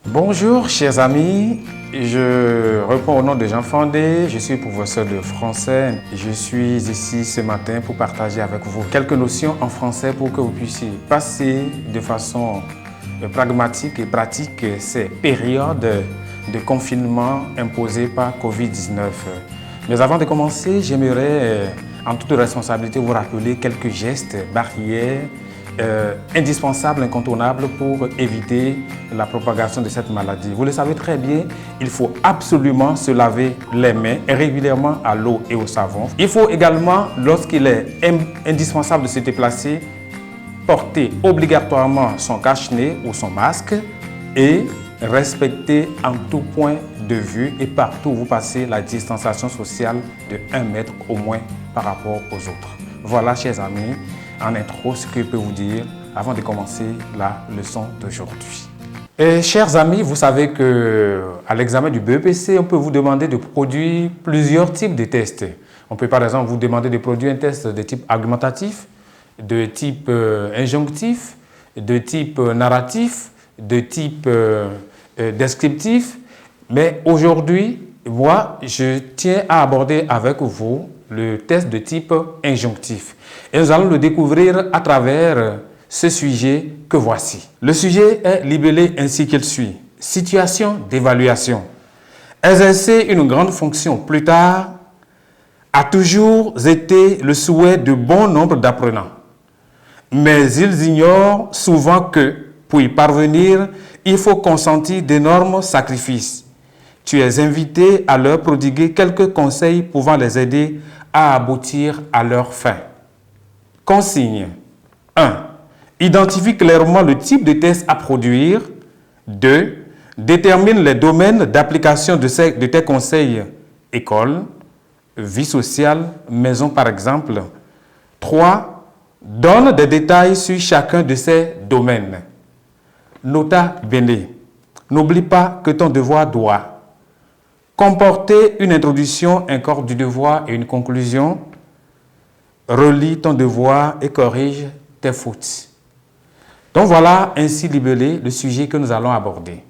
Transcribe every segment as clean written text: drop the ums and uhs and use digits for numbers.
Bonjour chers amis, je réponds au nom de Jean Fandé, je suis professeur de français. Je suis ici ce matin pour partager avec vous quelques notions en français pour que vous puissiez passer de façon pragmatique et pratique ces périodes de confinement imposées par Covid-19. Mais avant de commencer, j'aimerais en toute responsabilité vous rappeler quelques gestes barrières indispensable, incontournable pour éviter la propagation de cette maladie. Vous le savez très bien, il faut absolument se laver les mains régulièrement à l'eau et au savon. Il faut également, lorsqu'il est indispensable de se déplacer, porter obligatoirement son cache-nez ou son masque et respecter en tout point de vue et partout où vous passez la distanciation sociale de 1 mètre au moins par rapport aux autres. Voilà, chers amis, en intro, ce que je peux vous dire avant de commencer la leçon d'aujourd'hui. Chers amis, vous savez qu'à l'examen du BEPC, on peut vous demander de produire plusieurs types de tests. On peut par exemple vous demander de produire un test de type argumentatif, de type injonctif, de type narratif, de type descriptif. Mais aujourd'hui, moi, je tiens à aborder avec vous le test de type injonctif. Et nous allons le découvrir à travers ce sujet que voici. Le sujet est libellé ainsi qu'il suit. Situation d'évaluation. Exercer une grande fonction plus tard a toujours été le souhait de bon nombre d'apprenants. Mais ils ignorent souvent que, pour y parvenir, il faut consentir d'énormes sacrifices. Tu es invité à leur prodiguer quelques conseils pouvant les aider à aboutir à leur fin. Consigne 1. Identifie clairement le type de test à produire. 2. Détermine les domaines d'application de tes conseils. École, vie sociale, maison par exemple. 3. Donne des détails sur chacun de ces domaines. Nota bene. N'oublie pas que ton devoir doit comporter une introduction, un corps du devoir et une conclusion. Relis ton devoir et corrige tes fautes. Donc voilà ainsi libellé le sujet que nous allons aborder.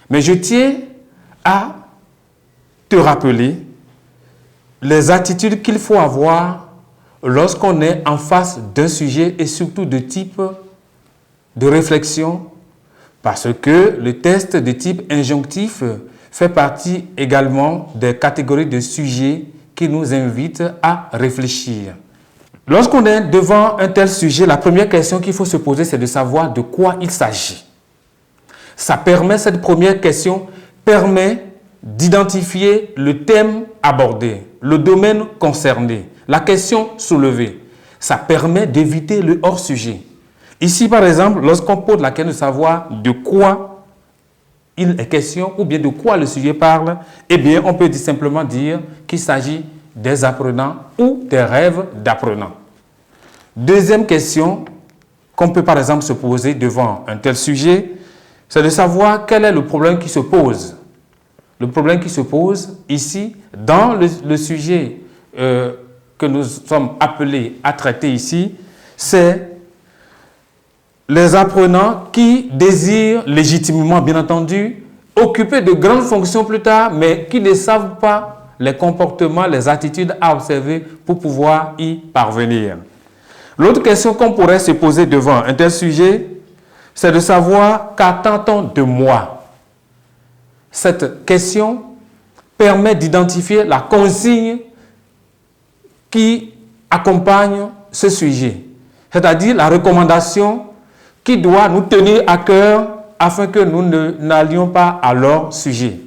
Mais je tiens à te rappeler les attitudes qu'il faut avoir lorsqu'on est en face d'un sujet et surtout de type de réflexion, parce que le test de type injonctif fait partie également des catégories de sujets qui nous invitent à réfléchir. Lorsqu'on est devant un tel sujet, la première question qu'il faut se poser, c'est de savoir de quoi il s'agit. Cette première question permet d'identifier le thème abordé, le domaine concerné, la question soulevée. Ça permet d'éviter le hors-sujet. Ici, par exemple, lorsqu'on pose la question de savoir de quoi il est question ou bien de quoi le sujet parle, eh bien, on peut simplement dire qu'il s'agit des apprenants ou des rêves d'apprenants. Deuxième question qu'on peut par exemple se poser devant un tel sujet, c'est de savoir quel est le problème qui se pose. Le problème qui se pose ici, dans le sujet que nous sommes appelés à traiter ici, c'est les apprenants qui désirent légitimement, bien entendu, occuper de grandes fonctions plus tard, mais qui ne savent pas les comportements, les attitudes à observer pour pouvoir y parvenir. L'autre question qu'on pourrait se poser devant un tel sujet, c'est de savoir qu'attend-on de moi? Cette question permet d'identifier la consigne qui accompagne ce sujet, c'est-à-dire la recommandation qui doit nous tenir à cœur afin que nous n'allions pas à leur sujet.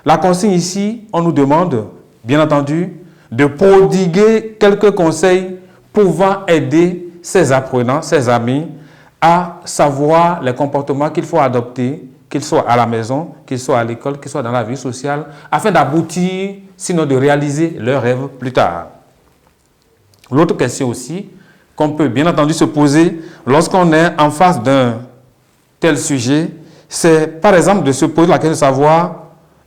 La consigne ici, on nous demande, bien entendu, de prodiguer quelques conseils pouvant aider ces apprenants, ces amis, à savoir les comportements qu'il faut adopter, qu'ils soient à la maison, qu'ils soient à l'école, qu'ils soient dans la vie sociale, afin d'aboutir, sinon de réaliser leurs rêves plus tard. L'autre question aussi, qu'on peut bien entendu se poser lorsqu'on est en face d'un tel sujet, c'est par exemple de se poser la question de savoir,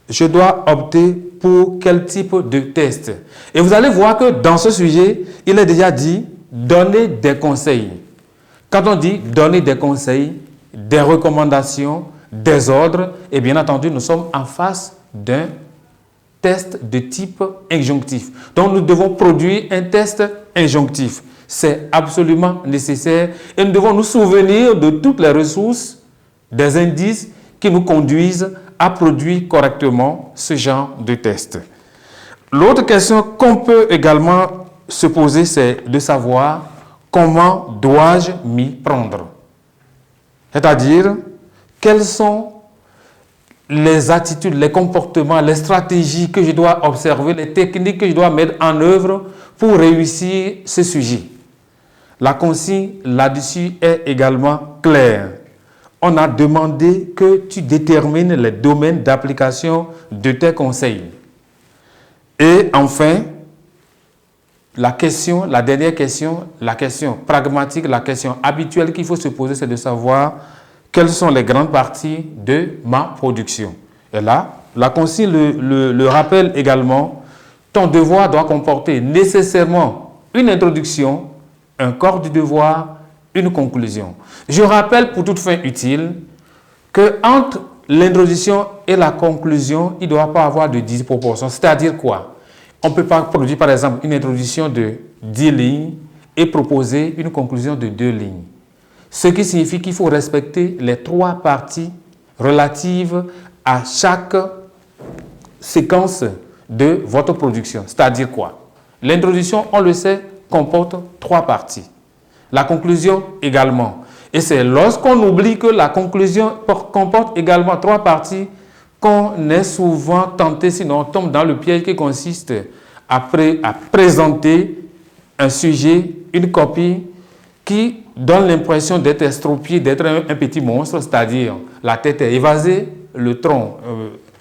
je dois opter pour quel type de test. Et vous allez voir que dans ce sujet, il est déjà dit donner des conseils. Quand on dit donner des conseils, des recommandations, désordre. Et bien entendu, nous sommes en face d'un test de type injonctif. Donc, nous devons produire un test injonctif. C'est absolument nécessaire et nous devons nous souvenir de toutes les ressources, des indices qui nous conduisent à produire correctement ce genre de test. L'autre question qu'on peut également se poser, c'est de savoir comment dois-je m'y prendre? C'est-à-dire, quelles sont les attitudes, les comportements, les stratégies que je dois observer, les techniques que je dois mettre en œuvre pour réussir ce sujet. La consigne là-dessus est également claire. On a demandé que tu détermines les domaines d'application de tes conseils. Et enfin, la dernière question, la question pragmatique, la question habituelle qu'il faut se poser, c'est de savoir quelles sont les grandes parties de ma production. Et là, la consigne le rappelle également, ton devoir doit comporter nécessairement une introduction, un corps du devoir, une conclusion. Je rappelle pour toute fin utile que entre l'introduction et la conclusion, il ne doit pas avoir de disproportion. C'est-à-dire quoi? On ne peut pas produire par exemple une introduction de 10 lignes et proposer une conclusion de 2 lignes. Ce qui signifie qu'il faut respecter les 3 parties relatives à chaque séquence de votre production. C'est-à-dire quoi? L'introduction, on le sait, comporte 3 parties. La conclusion également. Et c'est lorsqu'on oublie que la conclusion comporte également 3 parties qu'on est souvent tenté, sinon on tombe dans le piège qui consiste à présenter un sujet, une copie qui donne l'impression d'être estropié, d'être un petit monstre, c'est-à-dire la tête est évasée, le tronc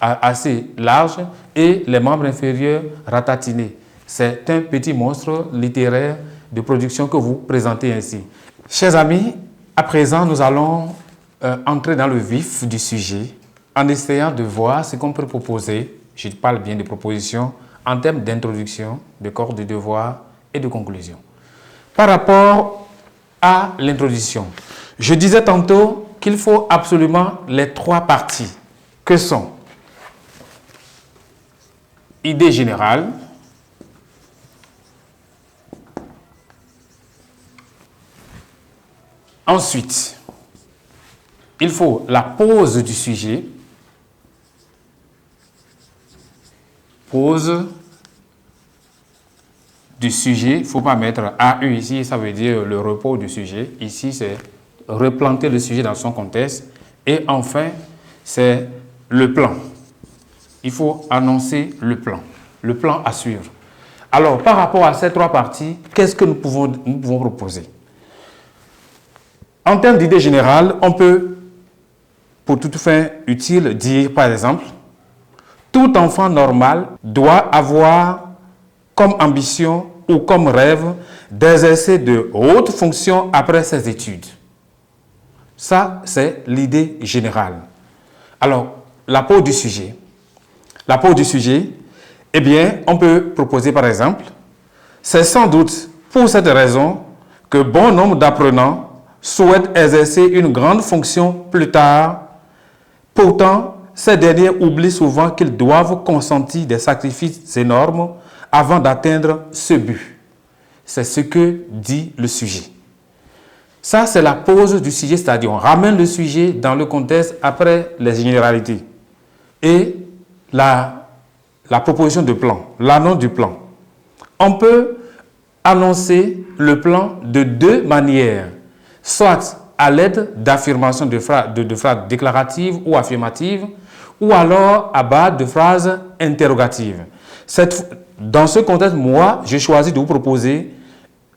assez large et les membres inférieurs ratatinés. C'est un petit monstre littéraire de production que vous présentez ainsi. Chers amis, à présent, nous allons entrer dans le vif du sujet en essayant de voir ce qu'on peut proposer, je parle bien de propositions, en termes d'introduction, de corps de devoir et de conclusion. Par rapport à l'introduction, je disais tantôt qu'il faut absolument les 3 parties que sont idée générale, ensuite, il faut la pose du sujet, pose du sujet, il ne faut pas mettre AU ici, ça veut dire le repos du sujet. Ici, c'est replanter le sujet dans son contexte. Et enfin, c'est le plan. Il faut annoncer le plan à suivre. Alors, par rapport à ces 3 parties, qu'est-ce que nous pouvons proposer? En termes d'idée générale, on peut, pour toute fin utile, dire par exemple, tout enfant normal doit avoir comme ambition ou comme rêve d'exercer de hautes fonctions après ses études. Ça, c'est l'idée générale. Alors, la pose du sujet. La pose du sujet, eh bien, on peut proposer par exemple, c'est sans doute pour cette raison que bon nombre d'apprenants souhaitent exercer une grande fonction plus tard. Pourtant, ces derniers oublient souvent qu'ils doivent consentir des sacrifices énormes avant d'atteindre ce but. C'est ce que dit le sujet. Ça, c'est la pose du sujet, c'est-à-dire on ramène le sujet dans le contexte après les généralités. Et la proposition de plan, l'annonce du plan. On peut annoncer le plan de 2 manières, soit à l'aide d'affirmations de phrases déclaratives ou affirmatives, ou alors à base de phrases interrogatives. Dans ce contexte, moi, j'ai choisi de vous proposer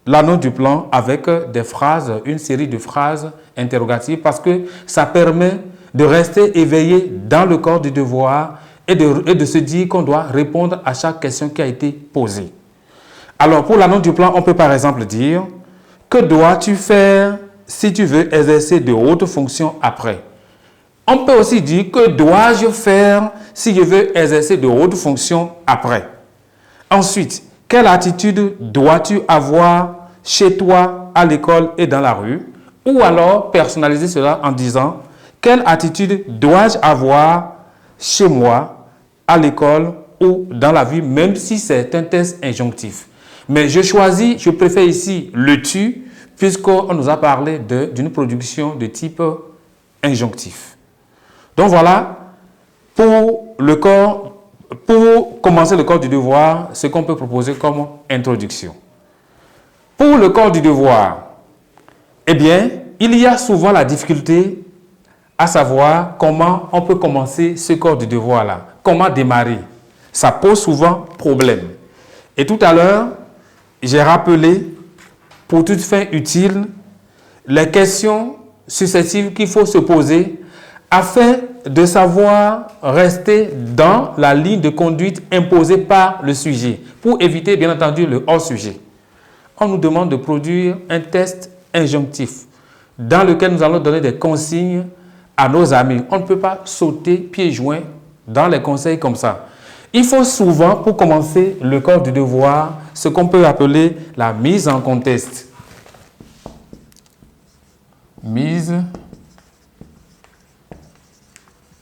l'annonce du plan avec des phrases, une série de phrases interrogatives, parce que ça permet de rester éveillé dans le corps du devoir et de se dire qu'on doit répondre à chaque question qui a été posée. Alors, pour l'annonce du plan, on peut par exemple dire « Que dois-tu faire si tu veux exercer de hautes fonctions après ?» On peut aussi dire « Que dois-je faire si je veux exercer de hautes fonctions après ?» Ensuite, quelle attitude dois-tu avoir chez toi, à l'école et dans la rue? Ou alors personnaliser cela en disant Quelle attitude dois-je avoir chez moi, à l'école ou dans la vie, même si c'est un test injonctif? Mais je préfère ici le tu, puisqu'on nous a parlé d'une production de type injonctif. Donc voilà, pour commencer le corps du devoir, ce qu'on peut proposer comme introduction. Pour le corps du devoir, eh bien, il y a souvent la difficulté à savoir comment on peut commencer ce corps du devoir-là, comment démarrer. Ça pose souvent problème. Et tout à l'heure, j'ai rappelé, pour toute fin utile, les questions successives qu'il faut se poser afin de savoir rester dans la ligne de conduite imposée par le sujet, pour éviter, bien entendu, le hors-sujet. On nous demande de produire un test injonctif dans lequel nous allons donner des consignes à nos amis. On ne peut pas sauter pieds joints dans les conseils comme ça. Il faut souvent, pour commencer le corps du devoir, ce qu'on peut appeler la mise en contexte. Mise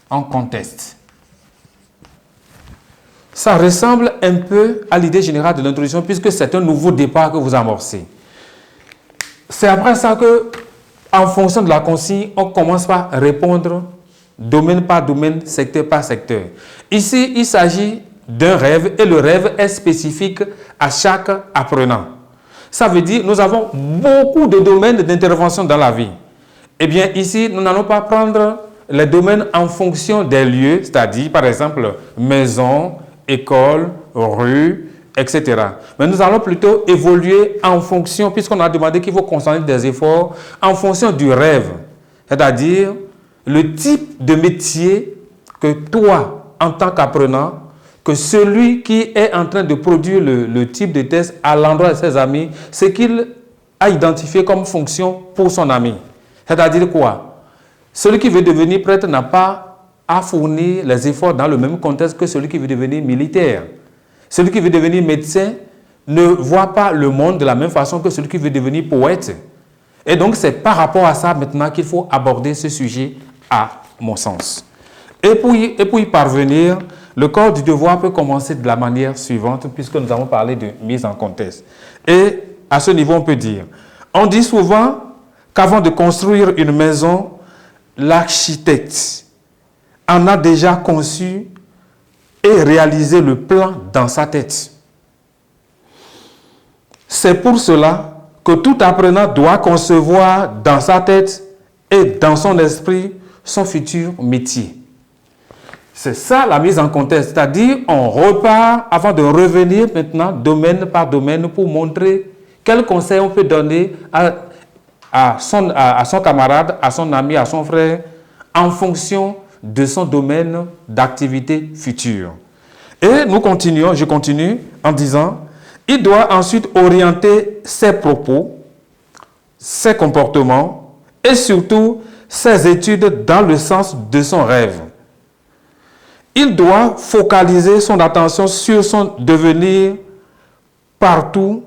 en contexte. Ça ressemble un peu à l'idée générale de l'introduction puisque c'est un nouveau départ que vous amorcez. C'est après ça que, en fonction de la consigne, on commence par répondre domaine par domaine, secteur par secteur. Ici, il s'agit d'un rêve et le rêve est spécifique à chaque apprenant. Ça veut dire que nous avons beaucoup de domaines d'intervention dans la vie. Eh bien, ici, nous n'allons pas prendre les domaines en fonction des lieux, c'est-à-dire, par exemple, maison, école, rue, etc. Mais nous allons plutôt évoluer en fonction, puisqu'on a demandé qu'il faut concentrer des efforts, en fonction du rêve, c'est-à-dire le type de métier que toi, en tant qu'apprenant, que celui qui est en train de produire le type de test à l'endroit de ses amis, ce qu'il a identifié comme fonction pour son ami. C'est-à-dire quoi? Celui qui veut devenir prêtre n'a pas à fournir les efforts dans le même contexte que celui qui veut devenir militaire. Celui qui veut devenir médecin ne voit pas le monde de la même façon que celui qui veut devenir poète. Et donc, c'est par rapport à ça maintenant qu'il faut aborder ce sujet, à mon sens. Et pour y parvenir, le corps du devoir peut commencer de la manière suivante, puisque nous avons parlé de mise en contexte. Et à ce niveau, on peut dire, on dit souvent qu'avant de construire une maison, l'architecte en a déjà conçu et réalisé le plan dans sa tête. C'est pour cela que tout apprenant doit concevoir dans sa tête et dans son esprit son futur métier. C'est ça la mise en contexte, c'est-à-dire on repart avant de revenir maintenant domaine par domaine pour montrer quel conseil on peut donner à son camarade, à son ami, à son frère, en fonction de son domaine d'activité future. Et je continue en disant, il doit ensuite orienter ses propos, ses comportements et surtout ses études dans le sens de son rêve. Il doit focaliser son attention sur son devenir partout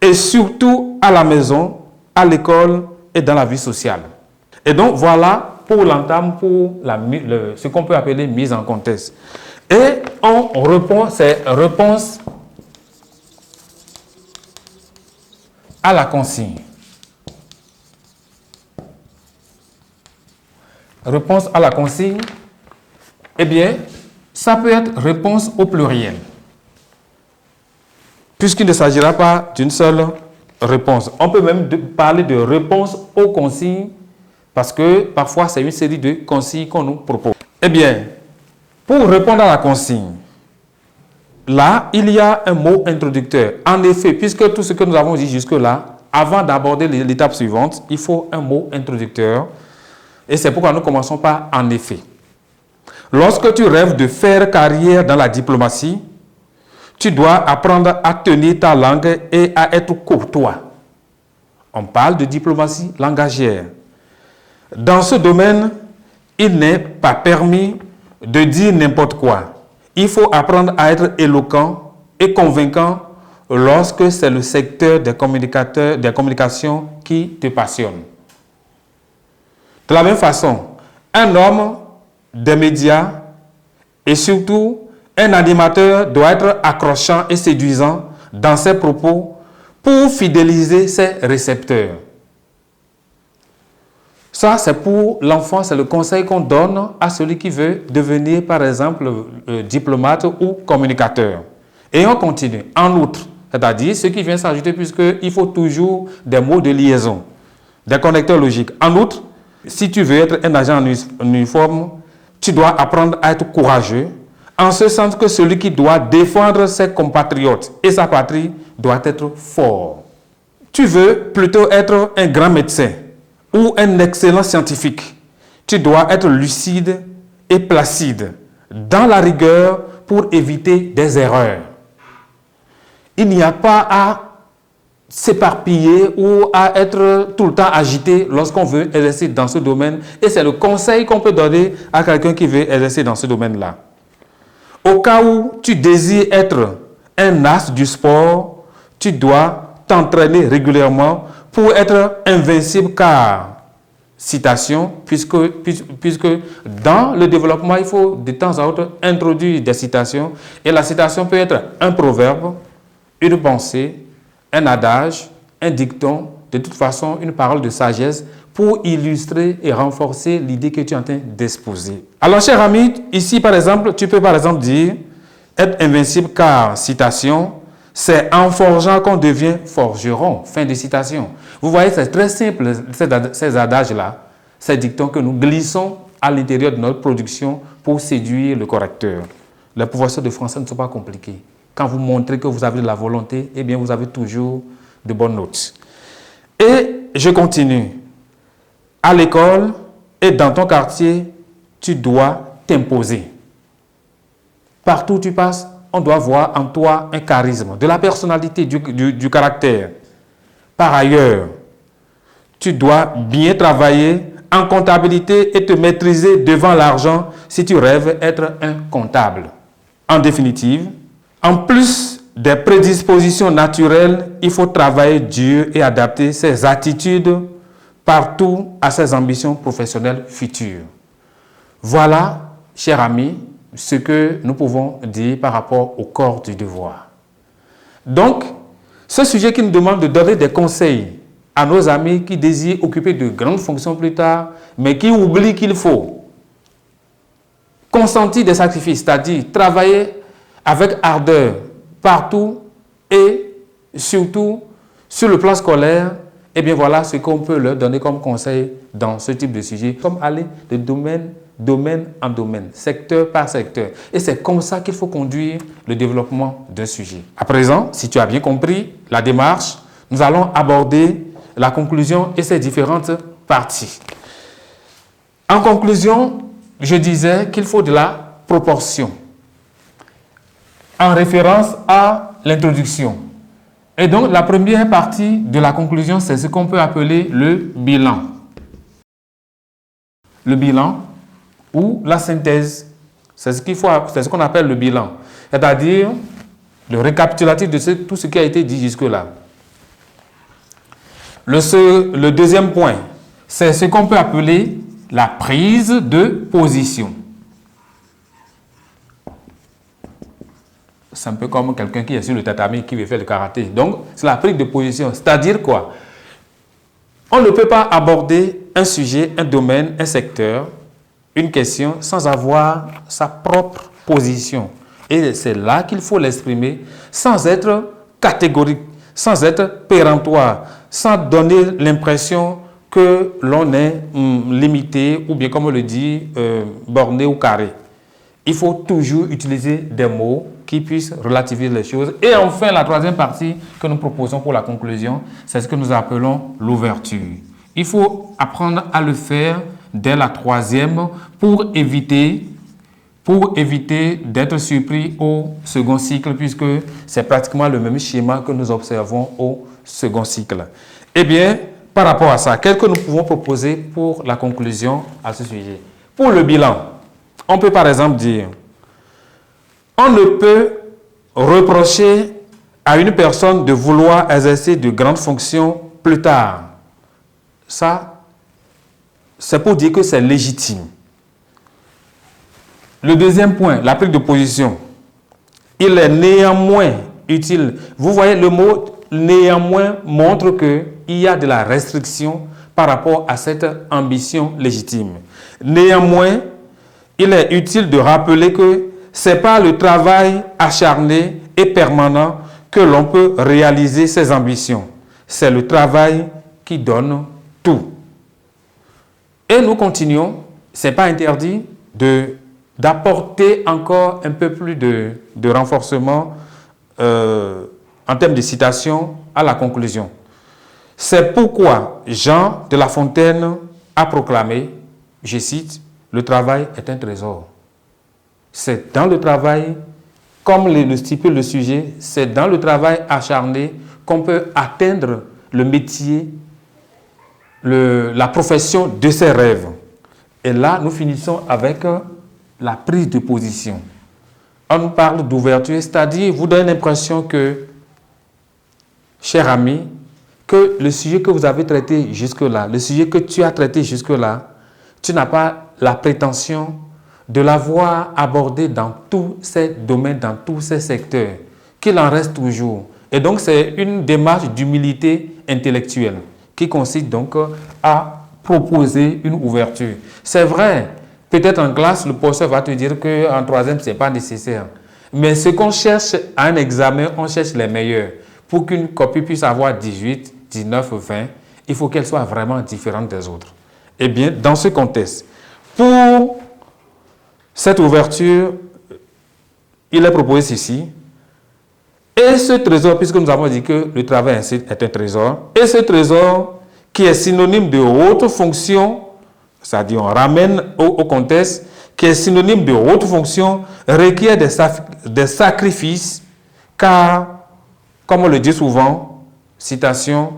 et surtout à la maison, à l'école et dans la vie sociale. Et donc voilà pour l'entame, pour ce qu'on peut appeler mise en contexte. Et on répond, c'est réponse à la consigne. Réponse à la consigne, eh bien, ça peut être réponse au pluriel, puisqu'il ne s'agira pas d'une seule réponse. On peut même parler de réponse aux consignes, parce que parfois c'est une série de consignes qu'on nous propose. Eh bien, pour répondre à la consigne, là, il y a un mot introducteur. En effet, puisque tout ce que nous avons dit jusque-là, avant d'aborder l'étape suivante, il faut un mot introducteur. Et c'est pourquoi nous commençons par « en effet ». Lorsque tu rêves de faire carrière dans la diplomatie, tu dois apprendre à tenir ta langue et à être courtois. On parle de diplomatie langagière. Dans ce domaine, il n'est pas permis de dire n'importe quoi. Il faut apprendre à être éloquent et convaincant lorsque c'est le secteur des communications qui te passionne. De la même façon, Un homme des médias et surtout un animateur doit être accrochant et séduisant dans ses propos pour fidéliser ses récepteurs. Ça, c'est pour l'enfant, c'est le conseil qu'on donne à celui qui veut devenir, par exemple, diplomate ou communicateur. Et on continue. En outre, c'est-à-dire ce qui vient s'ajouter, puisqu'il faut toujours des mots de liaison, des connecteurs logiques. En outre, si tu veux être un agent en uniforme, tu dois apprendre à être courageux, en ce sens que celui qui doit défendre ses compatriotes et sa patrie doit être fort. Tu veux plutôt être un grand médecin ou un excellent scientifique. Tu dois être lucide et placide dans la rigueur pour éviter des erreurs. Il n'y a pas à s'éparpiller ou à être tout le temps agité lorsqu'on veut exercer dans ce domaine. Et c'est le conseil qu'on peut donner à quelqu'un qui veut exercer dans ce domaine-là. Au cas où tu désires être un as du sport, tu dois t'entraîner régulièrement pour être invincible car, citation, puisque dans le développement, il faut de temps à autre introduire des citations. Et la citation peut être un proverbe, une pensée, un adage, un dicton, de toute façon une parole de sagesse pour illustrer et renforcer l'idée que tu es en train d'exposer. Alors, cher ami, ici par exemple, tu peux par exemple dire être invincible car, citation, c'est en forgeant qu'on devient forgeron. Fin de citation. Vous voyez, c'est très simple, ces adages-là, ces dictons que nous glissons à l'intérieur de notre production pour séduire le correcteur. Les professeurs de français ne sont pas compliqués. Quand vous montrez que vous avez de la volonté, eh bien, vous avez toujours de bonnes notes. Et je continue. À l'école et dans ton quartier, tu dois t'imposer. Partout où tu passes, on doit voir en toi un charisme, de la personnalité, du caractère. Par ailleurs, tu dois bien travailler en comptabilité et te maîtriser devant l'argent si tu rêves être un comptable. En définitive, en plus des prédispositions naturelles, il faut travailler dur et adapter ses attitudes partout à ses ambitions professionnelles futures. Voilà, chers amis, ce que nous pouvons dire par rapport au corps du devoir. Donc, ce sujet qui nous demande de donner des conseils à nos amis qui désirent occuper de grandes fonctions plus tard, mais qui oublient qu'il faut consentir des sacrifices, c'est-à-dire travailler avec ardeur partout et surtout sur le plan scolaire, eh bien voilà ce qu'on peut leur donner comme conseil dans ce type de sujet, comme aller de domaine en domaine, secteur par secteur. Et c'est comme ça qu'il faut conduire le développement d'un sujet. À présent, si tu as bien compris la démarche, nous allons aborder la conclusion et ses différentes parties. En conclusion, je disais qu'il faut de la proportion en référence à l'introduction. Et donc, la première partie de la conclusion, c'est ce qu'on peut appeler le bilan. Le bilan ou la synthèse, c'est ce qu'on appelle le bilan. C'est-à-dire le récapitulatif de tout ce qui a été dit jusque-là. Le deuxième point, c'est ce qu'on peut appeler la prise de position. C'est un peu comme quelqu'un qui est sur le tatami et qui veut faire le karaté. Donc, c'est la prise de position. C'est-à-dire quoi? On ne peut pas aborder un sujet, un domaine, un secteur, une question sans avoir sa propre position. Et c'est là qu'il faut l'exprimer sans être catégorique, sans être péremptoire, sans donner l'impression que l'on est limité ou bien, comme on le dit, borné ou carré. Il faut toujours utiliser des mots qui puissent relativiser les choses. Et enfin, la troisième partie que nous proposons pour la conclusion, c'est ce que nous appelons l'ouverture. Il faut apprendre à le faire dès la troisième pour éviter d'être surpris au second cycle, puisque c'est pratiquement le même schéma que nous observons au second cycle. Eh bien, par rapport à ça, qu'est-ce que nous pouvons proposer pour la conclusion à ce sujet? Pour le bilan, on peut par exemple dire, on ne peut reprocher à une personne de vouloir exercer de grandes fonctions plus tard. Ça, c'est pour dire que c'est légitime. Le deuxième point, la prise de position. Il est néanmoins utile. Vous voyez, le mot néanmoins montre qu'il y a de la restriction par rapport à cette ambition légitime. Néanmoins, il est utile de rappeler que ce n'est pas le travail acharné et permanent que l'on peut réaliser ses ambitions. C'est le travail qui donne tout. Et nous continuons, ce n'est pas interdit d'apporter encore un peu plus de renforcement en termes de citation à la conclusion. C'est pourquoi Jean de La Fontaine a proclamé, je cite, « Le travail est un trésor ». C'est dans le travail, comme le stipule le sujet, c'est dans le travail acharné qu'on peut atteindre le métier, la profession de ses rêves. Et là, nous finissons avec la prise de position. On nous parle d'ouverture, c'est-à-dire vous donne l'impression que, cher ami, que le sujet que vous avez traité jusque-là, le sujet que tu as traité jusque-là, tu n'as pas la prétention de l'avoir abordé dans tous ces domaines, dans tous ces secteurs, qu'il en reste toujours. Et donc, c'est une démarche d'humilité intellectuelle qui consiste donc à proposer une ouverture. C'est vrai, peut-être en classe, le professeur va te dire qu'en troisième, ce n'est pas nécessaire. Mais ce qu'on cherche à un examen, on cherche les meilleurs. Pour qu'une copie puisse avoir 18, 19, 20, il faut qu'elle soit vraiment différente des autres. Eh bien, dans ce contexte, pour cette ouverture, il est proposé ceci. Et ce trésor, puisque nous avons dit que le travail ainsi est un trésor, et ce trésor qui est synonyme de haute fonction, c'est-à-dire on ramène au contexte, qui est synonyme de haute fonction, requiert des sacrifices, car, comme on le dit souvent, citation,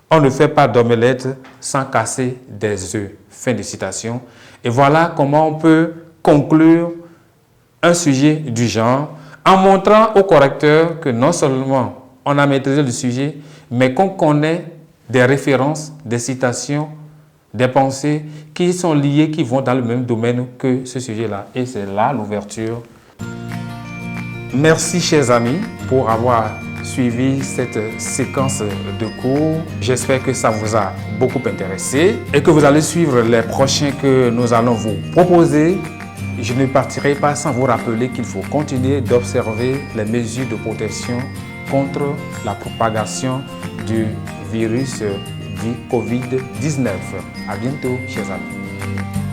on ne fait pas d'omelette sans casser des œufs. Fin de citation. Et voilà comment on peut conclure un sujet du genre en montrant au correcteur que non seulement on a maîtrisé le sujet, mais qu'on connaît des références, des citations, des pensées qui sont liées, qui vont dans le même domaine que ce sujet-là. Et c'est là l'ouverture. Merci, chers amis, pour avoir suivi cette séquence de cours. J'espère que ça vous a beaucoup intéressé et que vous allez suivre les prochains que nous allons vous proposer. Je ne partirai pas sans vous rappeler qu'il faut continuer d'observer les mesures de protection contre la propagation du virus dit Covid-19. À bientôt, chers amis.